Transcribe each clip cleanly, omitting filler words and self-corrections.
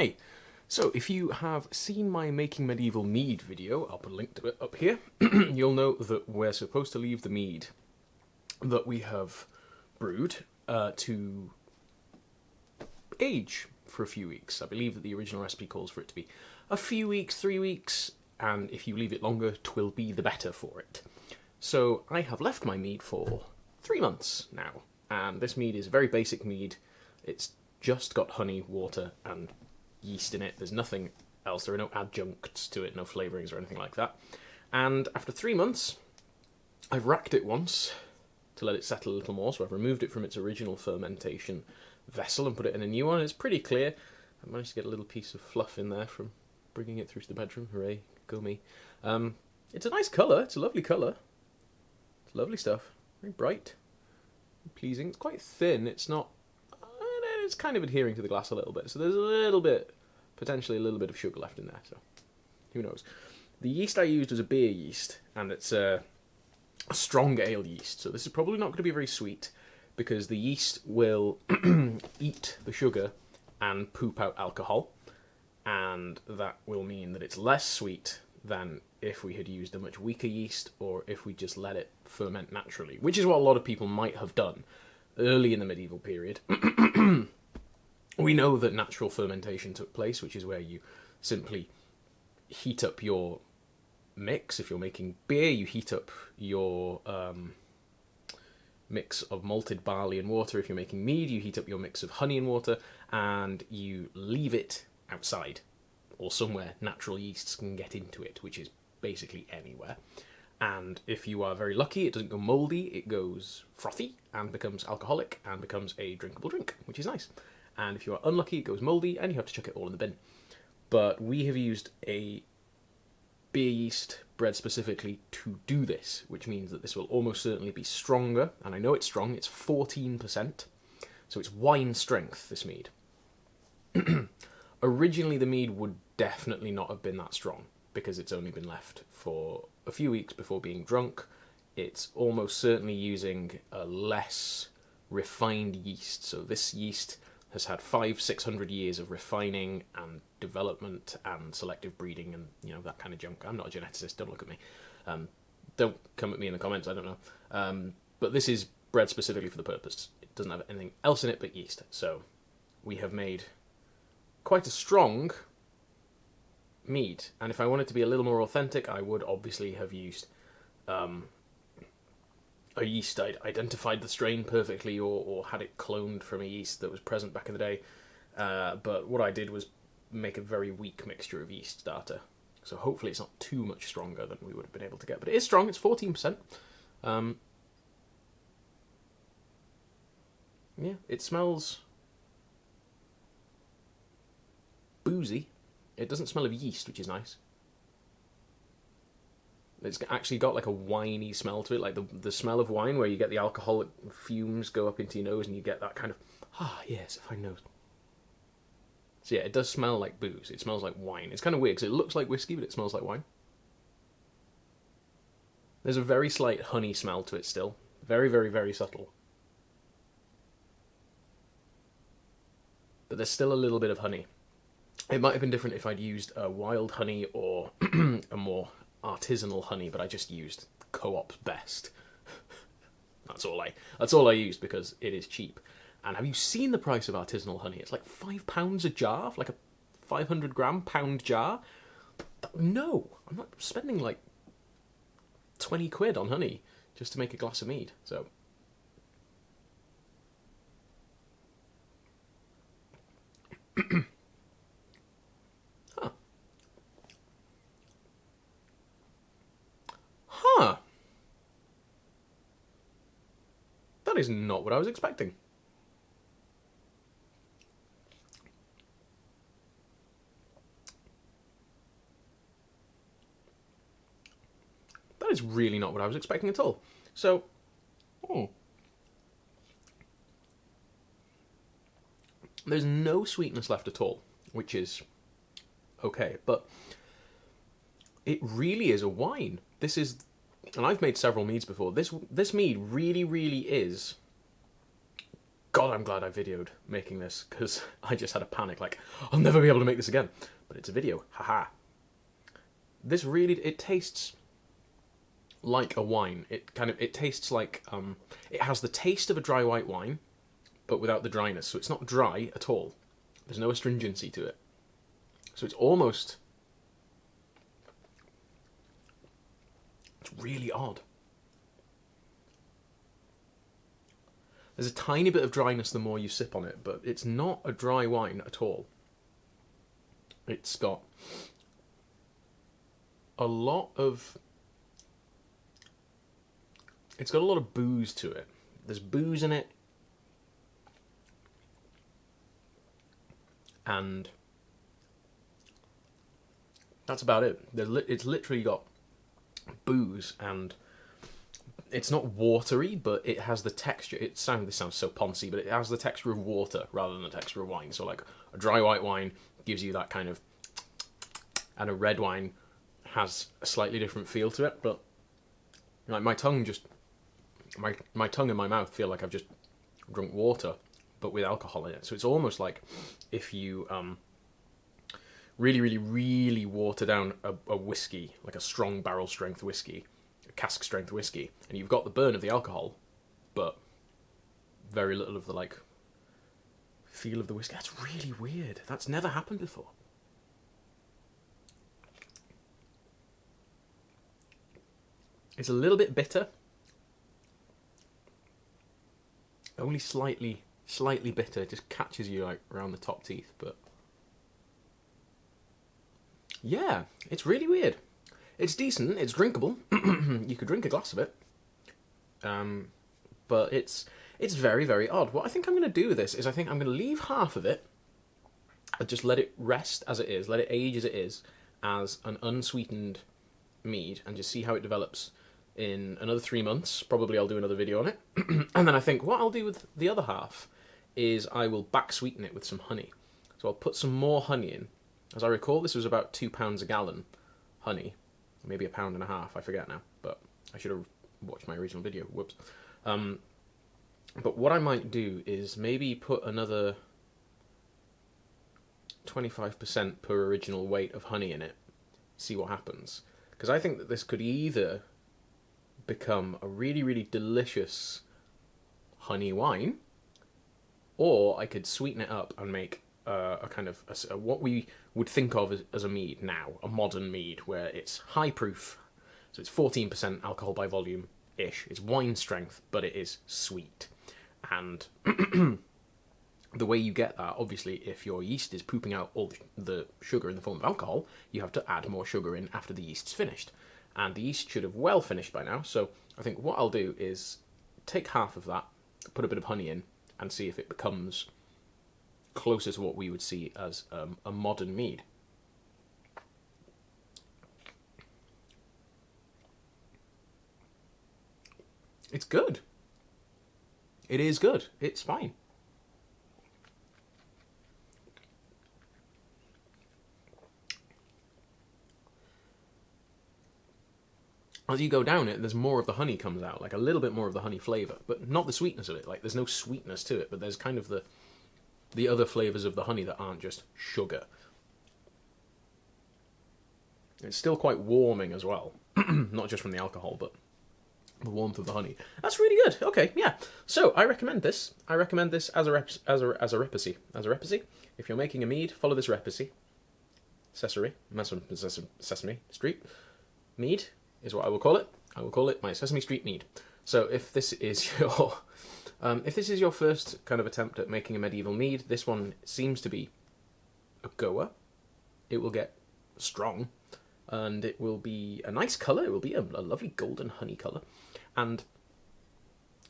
Hi! So, if you have seen my Making Medieval Mead video, I'll put a link to it up here, you'll know that we're supposed to leave the mead that we have brewed to age for a few weeks. I believe that the original recipe calls for it to be a few weeks, 3 weeks, and if you leave it longer, 'twill be the better for it. So, I have left my mead for 3 months now, and this mead is a very basic mead. It's just got honey, water, and yeast in it. There's nothing else. There are no adjuncts to it, no flavourings or anything like that. And after 3 months, I've racked it once to let it settle a little more, so I've removed it from its original fermentation vessel and put it in a new one. It's pretty clear. I managed to get a little piece of fluff in there from bringing it through to the bedroom. Hooray, go me. It's a nice colour. It's a lovely colour. It's lovely stuff. Very bright. Pleasing. It's quite thin. It's not... It's kind of adhering to the glass a little bit, so there's a little bit, potentially a little bit of sugar left in there, so who knows. The yeast I used was a beer yeast, and it's a strong ale yeast, so this is probably not going to be very sweet, because the yeast will eat the sugar and poop out alcohol, and that will mean that it's less sweet than if we had used a much weaker yeast, or if we just let it ferment naturally, which is what a lot of people might have done early in the medieval period. We know that natural fermentation took place, which is where you simply heat up your mix. If you're making beer, you heat up your mix of malted barley and water. If you're making mead, you heat up your mix of honey and water, and you leave it outside, or somewhere natural yeasts can get into it, which is basically anywhere. And if you are very lucky, it doesn't go mouldy, it goes frothy and becomes alcoholic and becomes a drinkable drink, which is nice. And if you are unlucky, it goes mouldy and you have to chuck it all in the bin. But we have used a beer yeast bred specifically to do this, which means that this will almost certainly be stronger. And I know it's strong, it's 14%. So it's wine strength, this mead. Originally, the mead would definitely not have been that strong, because it's only been left for a few weeks before being drunk. It's almost certainly using a less refined yeast. So this yeast has had 500-600 years of refining and development and selective breeding and, you know, that kind of junk. I'm not a geneticist, don't look at me. Don't come at me in the comments, I don't know. But this is bred specifically for the purpose. It doesn't have anything else in it but yeast. So we have made quite a strong mead, and if I wanted to be a little more authentic, I would obviously have used a yeast. I'd identified the strain perfectly, or had it cloned from a yeast that was present back in the day, but what I did was make a very weak mixture of yeast starter, so hopefully it's not too much stronger than we would have been able to get, but it is strong. It's 14%. Yeah, it smells boozy. It doesn't smell of yeast, which is nice. It's actually got like a winey smell to it, like the smell of wine, where you get the alcoholic fumes go up into your nose and you get that kind of, yes, a fine nose. So yeah, it does smell like booze. It smells like wine. It's kind of weird, because it looks like whiskey, but it smells like wine. There's a very slight honey smell to it still. Very, very, very subtle. But there's still a little bit of honey. It might have been different if I'd used a wild honey or a more artisanal honey, but I just used Co-op's best. That's all I used, because it is cheap. And have you seen the price of artisanal honey? It's like £5 a jar, like a 500-gram pound jar. No, I'm not spending like 20 quid on honey just to make a glass of mead. So that is not what I was expecting. That is really not what I was expecting at all. So, there's no sweetness left at all, which is okay, but it really is a wine. This is, and I've made several meads before, this mead really, really is God, I'm glad I videoed making this, because I just had a panic, like, I'll never be able to make this again. But it's a video, haha. This really, it tastes like a wine. It tastes like, it has the taste of a dry white wine, but without the dryness. So it's not dry at all. There's no astringency to it. So it's almost, it's really odd. There's a tiny bit of dryness the more you sip on it, but it's not a dry wine at all. It's got a lot of booze to it. There's booze in it, and that's about it. It's literally got booze, and it's not watery, but it has the texture. This sounds so poncy, but it has the texture of water rather than the texture of wine. So like a dry white wine gives you that kind of, and a red wine has a slightly different feel to it. But like my tongue and my mouth feel like I've just drunk water, but with alcohol in it. So it's almost like if you really, really, really water down a whiskey, like a strong barrel strength whiskey, a cask strength whiskey, and you've got the burn of the alcohol, but very little of the like feel of the whiskey. That's really weird. That's never happened before. It's a little bit bitter. Only slightly bitter. It just catches you like around the top teeth, but yeah, it's really weird. It's decent, it's drinkable. You could drink a glass of it. But it's very, very odd. What I think I'm going to do with this is I think I'm going to leave half of it and just let it rest as it is, let it age as it is, as an unsweetened mead, and just see how it develops in another 3 months. Probably I'll do another video on it. And then I think what I'll do with the other half is I will back sweeten it with some honey. So I'll put some more honey in. As I recall, this was about £2 a gallon honey. Maybe £1.50, I forget now, but I should have watched my original video, whoops. But what I might do is maybe put another 25% per original weight of honey in it, see what happens. Because I think that this could either become a really, really delicious honey wine, or I could sweeten it up and make a kind of what we would think of as a mead now, a modern mead, where it's high proof, so it's 14% alcohol by volume-ish. It's wine strength, but it is sweet. And the way you get that, obviously, if your yeast is pooping out all the sugar in the form of alcohol, you have to add more sugar in after the yeast's finished. And the yeast should have well finished by now, so I think what I'll do is take half of that, put a bit of honey in, and see if it becomes closer to what we would see as a modern mead. It's good. It is good. It's fine. As you go down it, there's more of the honey comes out, like a little bit more of the honey flavour, but not the sweetness of it. Like, there's no sweetness to it, but there's kind of the other flavours of the honey that aren't just sugar. It's still quite warming as well, not just from the alcohol, but the warmth of the honey. That's really good. Okay, yeah. So I recommend this. I recommend this as a recipe. As a recipe. If you're making a mead, follow this recipe. Sesame Street mead is what I will call it. I will call it my Sesame Street mead. So if this is your first kind of attempt at making a medieval mead, this one seems to be a goer. It will get strong, and it will be a nice colour. It will be a lovely golden honey colour. And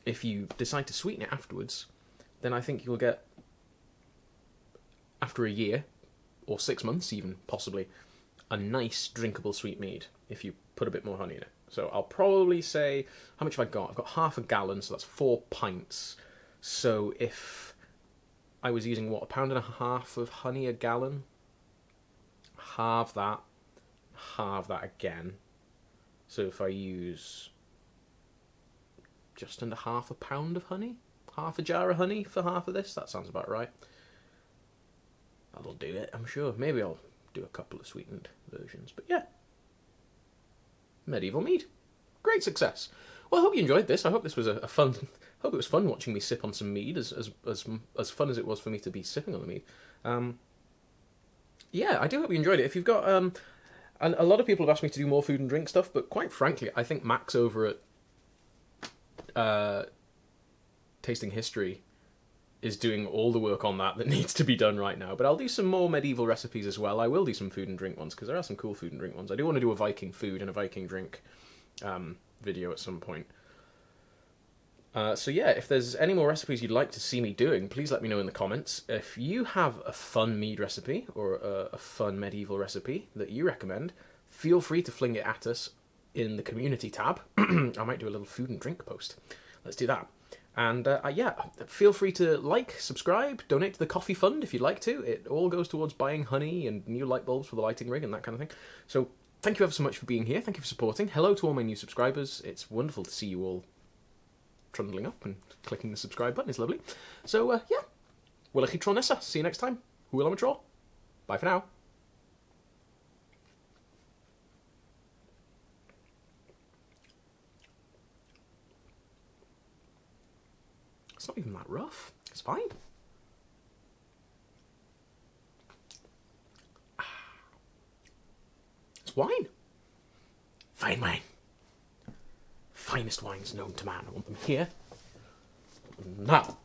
if you decide to sweeten it afterwards, then I think you'll get, after a year, or 6 months even, possibly, a nice drinkable sweet mead if you put a bit more honey in it. So I'll probably say, how much have I got? I've got half a gallon, so that's 4 pints. So if I was using, what, £1.50 of honey a gallon? Halve that again. So if I use just under half a pound of honey, half a jar of honey for half of this. That sounds about right. That'll do it, I'm sure. Maybe I'll do a couple of sweetened versions. But yeah, medieval mead. Great success. Well, I hope you enjoyed this. I hope this was a fun... I hope it was fun watching me sip on some mead, as fun as it was for me to be sipping on the mead. Yeah, I do hope you enjoyed it. If you've got... and a lot of people have asked me to do more food and drink stuff, but quite frankly, I think Max over at Tasting History is doing all the work on that needs to be done right now. But I'll do some more medieval recipes as well. I will do some food and drink ones, because there are some cool food and drink ones. I do want to do a Viking food and a Viking drink video at some point. So yeah, if there's any more recipes you'd like to see me doing, please let me know in the comments. If you have a fun mead recipe or a fun medieval recipe that you recommend, feel free to fling it at us in the community tab. I might do a little food and drink post. Let's do that. And yeah, feel free to like, subscribe, donate to the coffee fund if you'd like to. It all goes towards buying honey and new light bulbs for the lighting rig and that kind of thing. So thank you ever so much for being here. Thank you for supporting. Hello to all my new subscribers. It's wonderful to see you all trundling up and clicking the subscribe button. Is lovely. So yeah, Wyl chi tro nesa. See you next time. Hwyl am y tro. Bye for now. It's not even that rough. It's fine. It's wine. Fine wine. Finest wines known to man. I want them here. Now.